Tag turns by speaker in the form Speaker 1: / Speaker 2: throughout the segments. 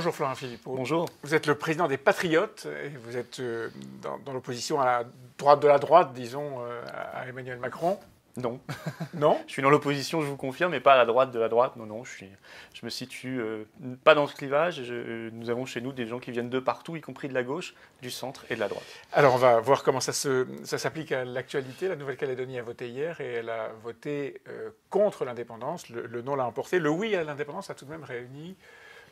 Speaker 1: Bonjour Florent Philippot.
Speaker 2: Bonjour.
Speaker 1: Vous êtes le président des Patriotes et vous êtes dans l'opposition à la droite de la droite, disons, à Emmanuel Macron.
Speaker 2: Non.
Speaker 1: Non.
Speaker 2: Je suis dans l'opposition, je vous confirme, mais pas à la droite de la droite. Non, non, je me situe pas dans ce clivage. Nous avons chez nous des gens qui viennent de partout, y compris de la gauche, du centre et de la droite.
Speaker 1: Alors on va voir comment ça s'applique à l'actualité. La Nouvelle-Calédonie a voté hier et elle a voté contre l'indépendance. Le non l'a emporté. Le oui à l'indépendance a tout de même réuni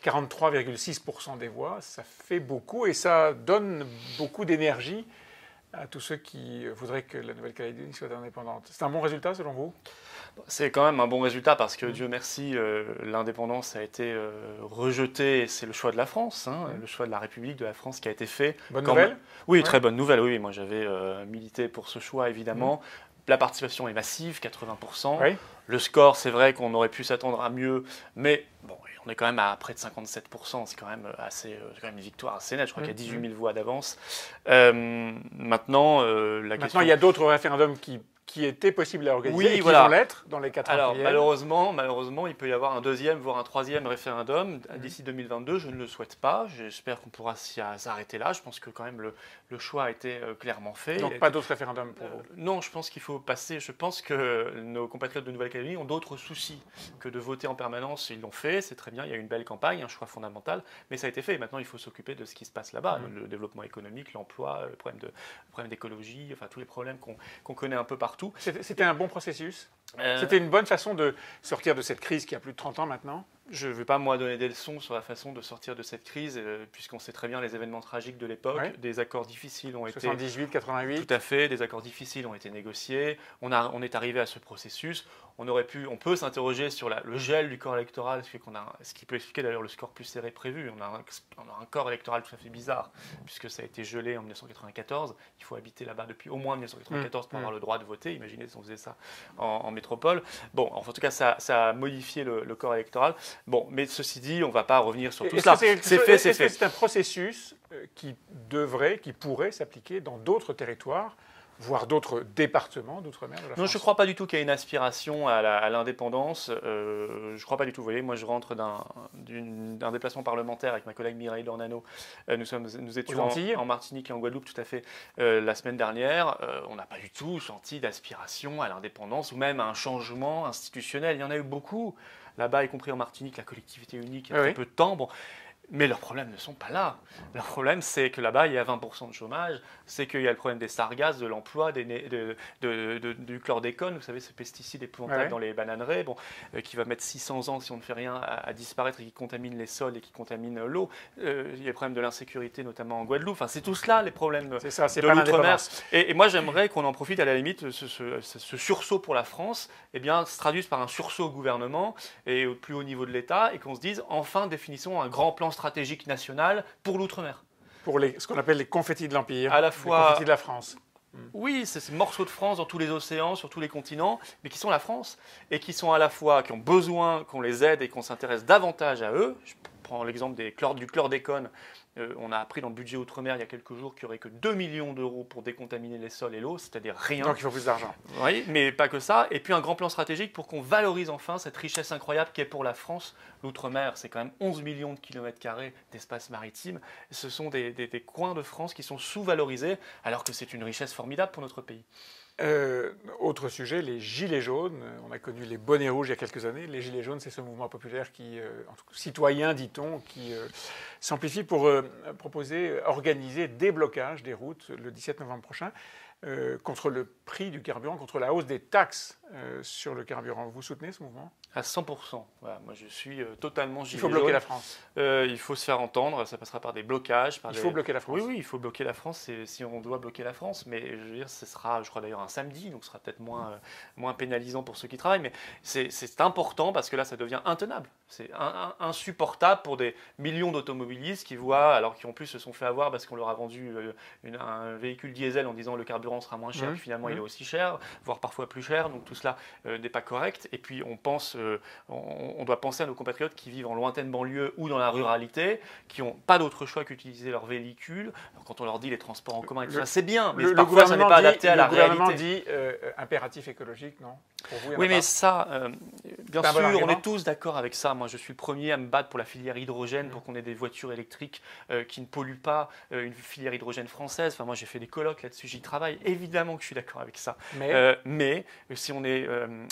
Speaker 1: 43,6% des voix. Ça fait beaucoup et ça donne beaucoup d'énergie à tous ceux qui voudraient que la Nouvelle-Calédonie soit indépendante. C'est un bon résultat selon vous ?
Speaker 2: C'est quand même un bon résultat parce que, Dieu merci, l'indépendance a été rejetée. C'est le choix de la France, le choix de la République de la France qui a été fait.
Speaker 1: Bonne nouvelle ?
Speaker 2: Oui, très bonne nouvelle. Oui, moi j'avais milité pour ce choix, évidemment. La participation est massive, 80%.
Speaker 1: Oui.
Speaker 2: Le score, c'est vrai qu'on aurait pu s'attendre à mieux, mais bon, on est quand même à près de 57%. C'est quand même une victoire assez nette. Je crois qu'il y a 18 000 voix d'avance. Maintenant,
Speaker 1: il y a d'autres référendums qui étaient possibles à organiser et qui vont l'être dans les 4 ans
Speaker 2: Alors,
Speaker 1: qui viennent.
Speaker 2: malheureusement, il peut y avoir un deuxième, voire un troisième référendum d'ici 2022. Je ne le souhaite pas. J'espère qu'on pourra s'arrêter là. Je pense que quand même le choix a été clairement fait.
Speaker 1: Donc pas d'autres référendums pour vous ?
Speaker 2: Non, je pense qu'il faut passer. Je pense que nos compatriotes de Nouvelle-Calédonie ont d'autres soucis que de voter en permanence. Ils l'ont fait, c'est très bien. Il y a eu une belle campagne, un choix fondamental, mais ça a été fait. Et maintenant, il faut s'occuper de ce qui se passe là-bas, le développement économique, l'emploi, le problème d'écologie, enfin tous les problèmes qu'on connaît un peu partout.
Speaker 1: C'était un bon processus ? C'était une bonne façon de sortir de cette crise qui a plus de 30 ans maintenant ?
Speaker 2: Je ne vais pas, moi, donner des leçons sur la façon de sortir de cette crise, puisqu'on sait très bien les événements tragiques de l'époque.
Speaker 1: Ouais.
Speaker 2: Des accords difficiles ont été...
Speaker 1: 78, 88 ?
Speaker 2: Tout à fait, des accords difficiles ont été négociés. On est arrivé à ce processus. On peut s'interroger sur le gel du corps électoral, ce qui peut expliquer d'ailleurs le score plus serré prévu. On a un corps électoral tout à fait bizarre, puisque ça a été gelé en 1994. Il faut habiter là-bas depuis au moins 1994 pour avoir le droit de voter. Imaginez si on faisait ça en métropole. Bon, en tout cas, ça a modifié le corps électoral. Bon, mais ceci dit, on ne va pas revenir sur tout ça. C'est fait.
Speaker 1: C'est un processus qui pourrait s'appliquer dans d'autres territoires, voire d'autres départements d'outre-mer de la France?
Speaker 2: Non, je ne crois pas du tout qu'il y ait une aspiration à l'indépendance. Je ne crois pas du tout. Vous voyez, moi, je rentre d'un déplacement parlementaire avec ma collègue Mireille Dornano. Nous étions en Martinique et en Guadeloupe, tout à fait, la semaine dernière. On n'a pas du tout senti d'aspiration à l'indépendance ou même à un changement institutionnel. Il y en a eu beaucoup. Là-bas, y compris en Martinique, la collectivité unique, il y a très peu de temps. Bon. Mais leurs problèmes ne sont pas là. Leur problème, c'est que là-bas, il y a 20% de chômage, c'est qu'il y a le problème des sargasses, de l'emploi, du chlordécone, vous savez, ce pesticide épouvantable dans les bananeraies, qui va mettre 600 ans si on ne fait rien à disparaître et qui contamine les sols et qui contamine l'eau. Il y a le problème de l'insécurité, notamment en Guadeloupe. Enfin, c'est tout cela, les problèmes de l'outre-mer. Et moi, j'aimerais qu'on en profite, à la limite, ce sursaut pour la France, se traduise par un sursaut au gouvernement et au plus haut niveau de l'État, et qu'on se dise, enfin, définissons un grand plan stratégique national pour l'outre-mer.
Speaker 1: Pour ce qu'on appelle les confettis de l'Empire,
Speaker 2: à la fois,
Speaker 1: les confettis de la France.
Speaker 2: Oui, c'est ces morceaux de France dans tous les océans, sur tous les continents, mais qui sont la France, et qui sont à la fois, qui ont besoin qu'on les aide et qu'on s'intéresse davantage à eux. Je prends l'exemple du chlordécone. On a appris dans le budget Outre-mer il y a quelques jours qu'il n'y aurait que 2 millions d'euros pour décontaminer les sols et l'eau, c'est-à-dire rien.
Speaker 1: Donc il faut plus d'argent.
Speaker 2: Oui, mais pas que ça. Et puis un grand plan stratégique pour qu'on valorise enfin cette richesse incroyable qu'est pour la France l'Outre-mer. C'est quand même 11 millions de kilomètres carrés d'espace maritime. Ce sont des coins de France qui sont sous-valorisés, alors que c'est une richesse formidable pour notre pays.
Speaker 1: Autre sujet, les Gilets jaunes. On a connu les bonnets rouges il y a quelques années. Les Gilets jaunes, c'est ce mouvement populaire citoyen, dit-on, qui s'amplifie pour organiser des blocages des routes le 17 novembre prochain contre le prix du carburant, contre la hausse des taxes sur le carburant. Vous soutenez ce mouvement ?
Speaker 2: À 100%. Voilà, moi, je suis totalement gilet
Speaker 1: jaune. Il faut bloquer la France.
Speaker 2: Il faut se faire entendre. Ça passera par des blocages.
Speaker 1: Il faut bloquer la France.
Speaker 2: Oui, il faut bloquer la France si on doit bloquer la France. Mais je veux dire, ce sera, je crois d'ailleurs, un samedi, donc ce sera peut-être moins pénalisant pour ceux qui travaillent. Mais c'est important parce que là, ça devient intenable. C'est insupportable pour des millions d'automobilistes qui en plus se sont fait avoir parce qu'on leur a vendu un véhicule diesel en disant le carburant sera moins cher. Puis finalement, il est aussi cher, voire parfois plus cher. Donc tout cela n'est pas correct. Et puis on doit penser à nos compatriotes qui vivent en lointaine banlieue ou dans la ruralité, qui n'ont pas d'autre choix qu'utiliser leur véhicule. Alors, quand on leur dit les transports en commun, c'est bien, mais parfois ça n'est pas adapté à la réalité.
Speaker 1: Le gouvernement dit impératif écologique, non ?
Speaker 2: Oui, mais ça, bien sûr, on est tous d'accord avec ça. Moi, je suis le premier à me battre pour la filière hydrogène, pour qu'on ait des voitures électriques qui ne polluent pas, une filière hydrogène française. Enfin, moi, j'ai fait des colloques là-dessus, j'y travaille. Évidemment que je suis d'accord avec ça. Mais si on est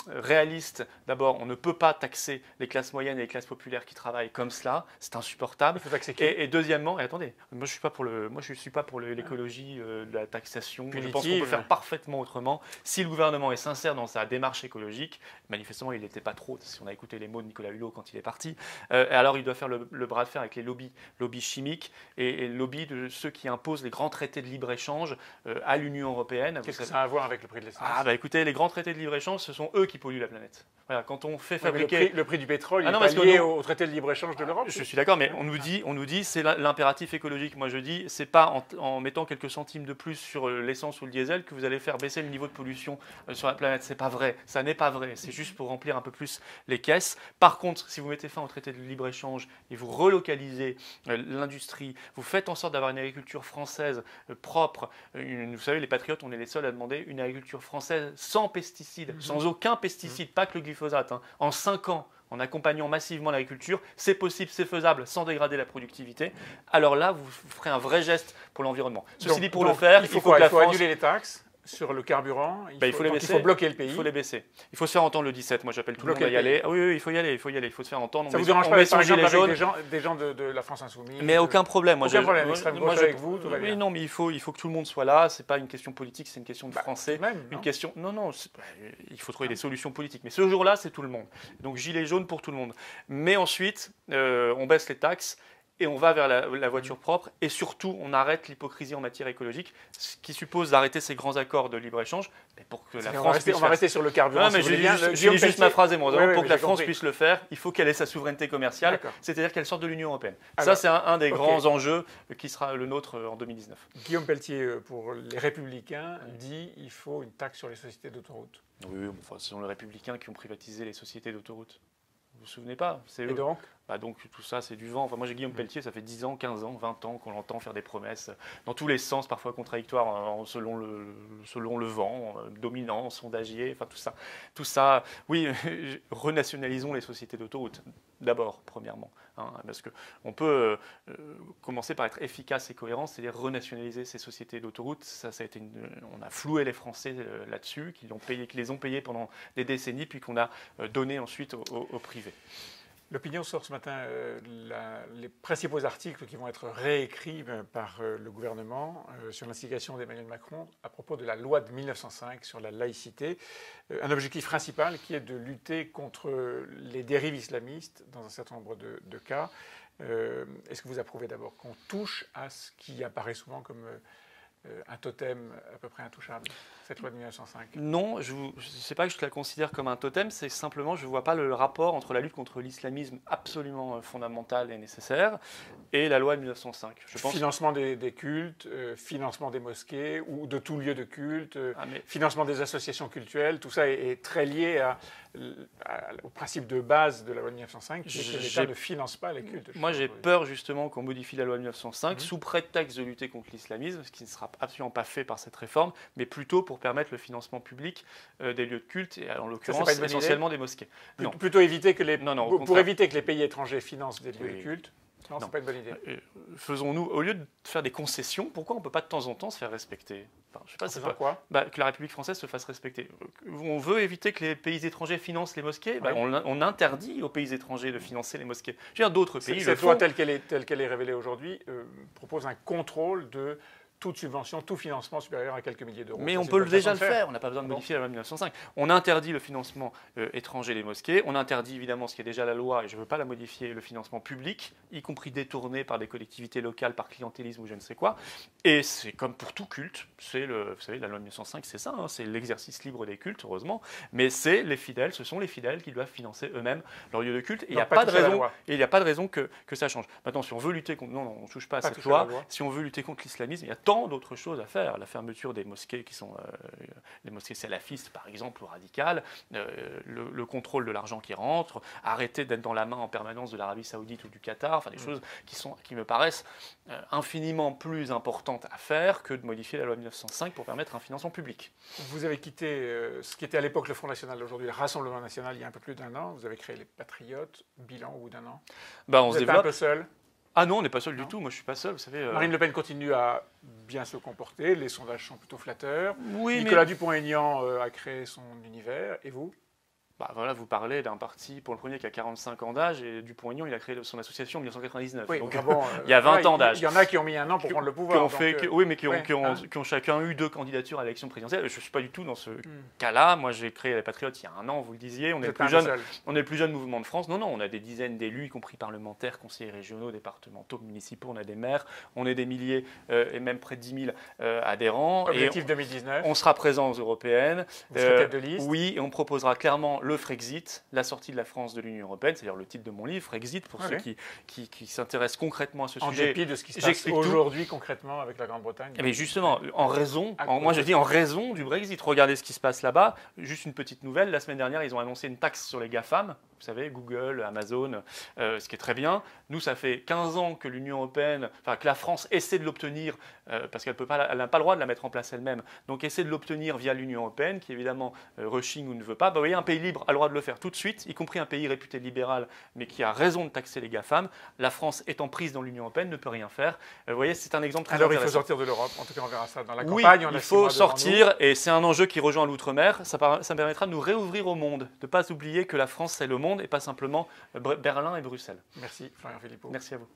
Speaker 2: réaliste, d'abord, on ne peut pas taxer les classes moyennes et les classes populaires qui travaillent comme cela. C'est insupportable. Et deuxièmement, et attendez, moi, je suis pas pour l'écologie de la taxation. Je pense qu'on peut faire parfaitement autrement. Si le gouvernement est sincère dans sa démarche écologique, manifestement il n'était pas trop, si on a écouté les mots de Nicolas Hulot quand il est parti, alors il doit faire le bras de fer avec les lobbies chimiques et lobbies de ceux qui imposent les grands traités de libre-échange à l'Union européenne.
Speaker 1: Qu'est-ce que ça a à voir avec le prix de l'essence?
Speaker 2: Écoutez, les grands traités de libre-échange, ce sont eux qui polluent la planète. Voilà, quand on fait fabriquer...
Speaker 1: Le prix du pétrole est pas lié au traité de libre-échange de l'Europe.
Speaker 2: Je suis d'accord, mais on nous dit c'est l'impératif écologique. Moi je dis, c'est pas en mettant quelques centimes de plus sur l'essence ou le diesel que vous allez faire baisser le niveau de pollution sur la planète. C'est pas vrai, ça n'est pas vrai. C'est juste pour remplir un peu plus les caisses. Par contre, si vous mettez fin au traité de libre-échange et vous relocalisez l'industrie, vous faites en sorte d'avoir une agriculture française propre. Vous savez, les patriotes, on est les seuls à demander une agriculture française sans pesticides, sans aucun pesticide, pas que le glyphosate. En 5 ans, en accompagnant massivement l'agriculture, c'est possible, c'est faisable, sans dégrader la productivité. Alors là, vous ferez un vrai geste pour l'environnement. Ceci dit, pour le faire, il faut
Speaker 1: annuler les taxes sur le carburant,
Speaker 2: il faut
Speaker 1: bloquer le pays.
Speaker 2: Il faut les baisser. Il faut se faire entendre le 17. Moi, j'appelle tout le monde à y aller. Oui, il faut y aller. Il faut se faire entendre.
Speaker 1: Ça vous dérange pas, par exemple, avec des gens de la France Insoumise?
Speaker 2: Mais aucun problème.
Speaker 1: Aucun problème. Extrême gauche avec vous, tout va bien.
Speaker 2: Non, mais il faut que tout le monde soit là. C'est pas une question politique, c'est une question de Français. Une question. Non. Il faut trouver des solutions politiques. Mais ce jour-là, c'est tout le monde. Donc, gilet jaune pour tout le monde. Mais ensuite, on baisse les taxes. Et on va vers la voiture propre et surtout on arrête l'hypocrisie en matière écologique, ce qui suppose d'arrêter ces grands accords de libre-échange. Pour que la France
Speaker 1: on va rester sur le carburant.
Speaker 2: Non, mais j'ai juste ma phrase et mon pour que la France puisse le faire, il faut qu'elle ait sa souveraineté commerciale, c'est-à-dire qu'elle sorte de l'Union européenne. Ça, c'est un des grands enjeux qui sera le nôtre en 2019.
Speaker 1: Guillaume Pelletier, pour les Républicains, dit qu'il faut une taxe sur les sociétés d'autoroutes.
Speaker 2: Oui, ce sont les Républicains qui ont privatisé les sociétés d'autoroutes. Vous vous souvenez pas?
Speaker 1: Et donc
Speaker 2: donc tout ça, c'est du vent. Enfin, moi, j'ai Guillaume Pelletier, ça fait 10 ans, 15 ans, 20 ans qu'on l'entend faire des promesses dans tous les sens, parfois contradictoires, selon le vent, dominant, sondagier, enfin tout ça. Oui, renationalisons les sociétés d'autoroutes, d'abord, premièrement. Parce qu'on peut commencer par être efficace et cohérent, c'est-à-dire renationaliser ces sociétés d'autoroutes. Ça a été on a floué les Français là-dessus, qui les ont payés pendant des décennies, puis qu'on a donné ensuite au privé.
Speaker 1: L'Opinion sort ce matin les principaux articles qui vont être réécrits par le gouvernement sur l'instigation d'Emmanuel Macron à propos de la loi de 1905 sur la laïcité. Un objectif principal qui est de lutter contre les dérives islamistes dans un certain nombre de cas. Est-ce que vous approuvez d'abord qu'on touche à ce qui apparaît souvent comme un totem à peu près intouchable, cette loi de 1905?
Speaker 2: Non, je ne sais pas que je la considère comme un totem, c'est simplement je ne vois pas le rapport entre la lutte contre l'islamisme absolument fondamentale et nécessaire et la loi de 1905.
Speaker 1: Financement des cultes, financement des mosquées ou de tout lieu de culte, financement des associations cultuelles, tout ça est très lié au principe de base de la loi de 1905, qui est que l'État ne finance pas les cultes.
Speaker 2: Moi, j'ai peur justement qu'on modifie la loi de 1905 sous prétexte de lutter contre l'islamisme, ce qui ne sera absolument pas fait par cette réforme, mais plutôt pour permettre le financement public des lieux de culte, et en l'occurrence essentiellement des mosquées.
Speaker 1: Plutôt éviter que éviter que les pays étrangers financent des lieux de culte. Non, c'est pas une bonne idée.
Speaker 2: Faisons-nous, au lieu de faire des concessions, pourquoi on ne peut pas de temps en temps se faire respecter? Je sais pas,
Speaker 1: c'est quoi
Speaker 2: que la République française se fasse respecter. On veut éviter que les pays étrangers financent les mosquées. On interdit aux pays étrangers de financer les mosquées. Je veux dire, d'autres pays
Speaker 1: cette loi telle qu'elle est révélée aujourd'hui propose un contrôle de toute subvention, tout financement supérieur à quelques milliers d'euros.
Speaker 2: Mais on peut déjà le faire, on n'a pas besoin de modifier la loi de 1905. On interdit le financement étranger des mosquées, on interdit évidemment ce qui est déjà la loi, et je ne veux pas la modifier, le financement public, y compris détourné par des collectivités locales, par clientélisme ou je ne sais quoi. Et c'est comme pour tout culte, vous savez, la loi de 1905, c'est ça, c'est l'exercice libre des cultes, heureusement, mais c'est les fidèles, ce sont les fidèles qui doivent financer eux-mêmes leur lieu de culte, et il n'y a pas de raison que ça change. Maintenant, si on veut lutter contre... Non, on ne touche pas à cette loi. Si on veut lutter contre l'islamisme, il y a tant d'autres choses à faire. La fermeture des mosquées qui sont les mosquées salafistes, par exemple, ou radicales, le contrôle de l'argent qui rentre, arrêter d'être dans la main en permanence de l'Arabie Saoudite ou du Qatar, enfin des choses qui me paraissent infiniment plus importantes à faire que de modifier la loi 1905 pour permettre un financement public.
Speaker 1: Vous avez quitté ce qui était à l'époque le Front National, aujourd'hui le Rassemblement National, il y a un peu plus d'1 an. Vous avez créé les Patriotes. Bilan au bout d'1 an.
Speaker 2: On se développe.
Speaker 1: Un peu seul.
Speaker 2: Ah non, on n'est pas seul du tout. Moi, je suis pas seul. Vous savez.
Speaker 1: Marine Le Pen continue à bien se comporter. Les sondages sont plutôt flatteurs.
Speaker 2: Oui,
Speaker 1: Nicolas Dupont-Aignan a créé son univers. Et vous ?
Speaker 2: Voilà, vous parlez d'un parti, pour le premier, qui a 45 ans d'âge, et Dupont-Aignan, il a créé son association en 1999.
Speaker 1: Oui,
Speaker 2: donc,
Speaker 1: il
Speaker 2: y a 20 ans d'âge.
Speaker 1: Il y en a qui ont mis 1 an pour prendre le pouvoir.
Speaker 2: Oui, mais qui ont chacun eu 2 candidatures à l'élection présidentielle. Je ne suis pas du tout dans ce cas-là. Moi, j'ai créé les Patriotes il y a 1 an, vous le disiez. On est le plus jeune mouvement de France. Non, on a des dizaines d'élus, y compris parlementaires, conseillers régionaux, départementaux, municipaux. On a des maires. On est des milliers, et même près de 10 000 adhérents.
Speaker 1: Objectif 2019.
Speaker 2: On sera présent aux européennes.
Speaker 1: Vous serez tête de liste.
Speaker 2: Oui, et on proposera clairement le Frexit, la sortie de la France de l'Union européenne, c'est-à-dire le titre de mon livre, Frexit, pour ceux qui s'intéressent concrètement à ce sujet.
Speaker 1: En dépit de ce qui se passe aujourd'hui concrètement avec la Grande-Bretagne.
Speaker 2: Mais justement, moi je dis en raison du Brexit. Regardez ce qui se passe là-bas. Juste une petite nouvelle, la semaine dernière, ils ont annoncé une taxe sur les GAFAM. Vous savez, Google, Amazon, ce qui est très bien. Nous, ça fait 15 ans que l'Union européenne, que la France essaie de l'obtenir, parce qu'elle n'a pas le droit de la mettre en place elle-même. Donc, essaie de l'obtenir via l'Union européenne, qui évidemment rechigne ou ne veut pas. Vous voyez, un pays libre a le droit de le faire tout de suite, y compris un pays réputé libéral, mais qui a raison de taxer les GAFAM. La France, étant prise dans l'Union européenne, ne peut rien faire. Vous voyez, c'est un exemple très intéressant.
Speaker 1: Alors, il faut sortir de l'Europe. En tout cas, on verra ça dans la campagne.
Speaker 2: Oui, il faut sortir, et c'est un enjeu qui rejoint l'outre-mer. Ça permettra de nous réouvrir au monde, de ne pas oublier que la France, c'est le monde, et pas simplement Berlin et Bruxelles.
Speaker 1: Merci, Florian Philippot.
Speaker 2: Merci à vous.